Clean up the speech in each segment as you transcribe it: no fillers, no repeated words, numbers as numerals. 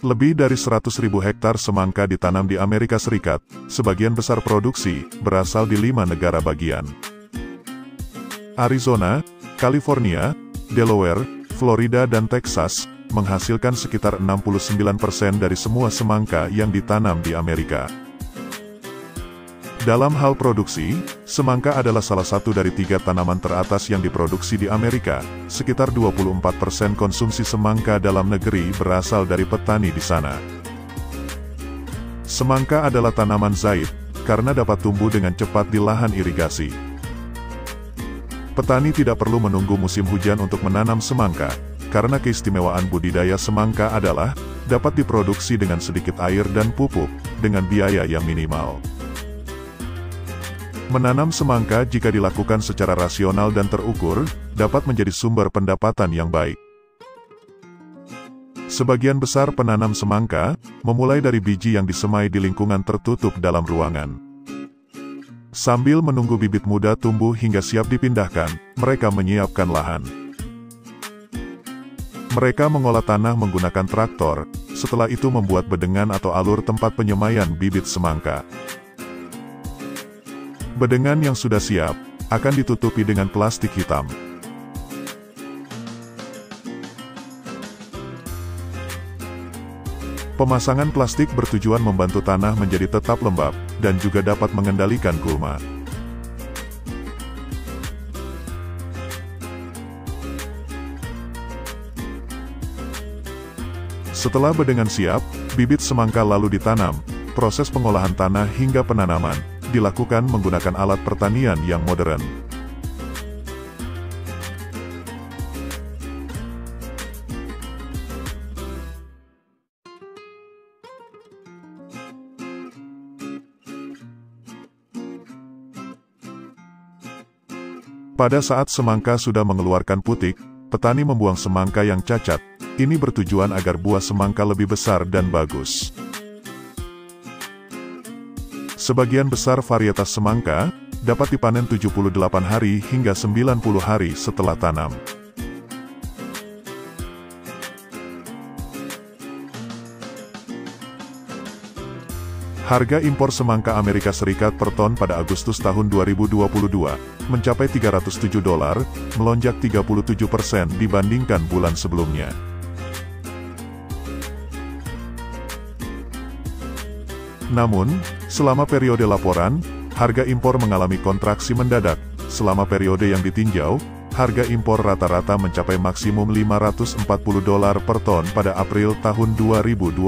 Lebih dari 100.000 hektar semangka ditanam di Amerika Serikat, sebagian besar produksi berasal di 5 negara bagian. Arizona, California, Delaware, Florida dan Texas, menghasilkan sekitar 69% dari semua semangka yang ditanam di Amerika. Dalam hal produksi, semangka adalah salah satu dari 3 tanaman teratas yang diproduksi di Amerika. Sekitar 24% konsumsi semangka dalam negeri berasal dari petani di sana. Semangka adalah tanaman zait, karena dapat tumbuh dengan cepat di lahan irigasi. Petani tidak perlu menunggu musim hujan untuk menanam semangka, karena keistimewaan budidaya semangka adalah dapat diproduksi dengan sedikit air dan pupuk, dengan biaya yang minimal. Menanam semangka jika dilakukan secara rasional dan terukur, dapat menjadi sumber pendapatan yang baik. Sebagian besar penanam semangka, memulai dari biji yang disemai di lingkungan tertutup dalam ruangan. Sambil menunggu bibit muda tumbuh hingga siap dipindahkan, mereka menyiapkan lahan. Mereka mengolah tanah menggunakan traktor, setelah itu membuat bedengan atau alur tempat penyemaian bibit semangka. Bedengan yang sudah siap, akan ditutupi dengan plastik hitam. Pemasangan plastik bertujuan membantu tanah menjadi tetap lembab, dan juga dapat mengendalikan gulma. Setelah bedengan siap, bibit semangka lalu ditanam. Proses pengolahan tanah hingga penanaman dilakukan menggunakan alat pertanian yang modern. Pada saat semangka sudah mengeluarkan putik, petani membuang semangka yang cacat. Ini bertujuan agar buah semangka lebih besar dan bagus. Sebagian besar varietas semangka dapat dipanen 78 hari hingga 90 hari setelah tanam. Harga impor semangka Amerika Serikat per ton pada Agustus tahun 2022 mencapai $307, melonjak 37% dibandingkan bulan sebelumnya. Namun, selama periode laporan, harga impor mengalami kontraksi mendadak. Selama periode yang ditinjau, harga impor rata-rata mencapai maksimum $540 per ton pada April tahun 2022.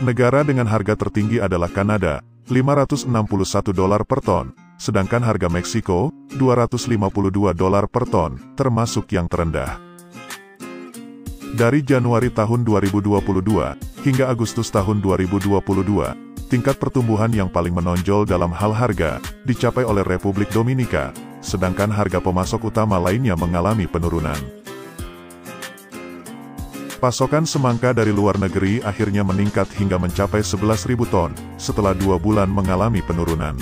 Negara dengan harga tertinggi adalah Kanada, $561 per ton, sedangkan harga Meksiko, $252 per ton, termasuk yang terendah. Dari Januari tahun 2022 hingga Agustus tahun 2022, tingkat pertumbuhan yang paling menonjol dalam hal harga dicapai oleh Republik Dominika, sedangkan harga pemasok utama lainnya mengalami penurunan. Pasokan semangka dari luar negeri akhirnya meningkat hingga mencapai 11.000 ton, setelah 2 bulan mengalami penurunan.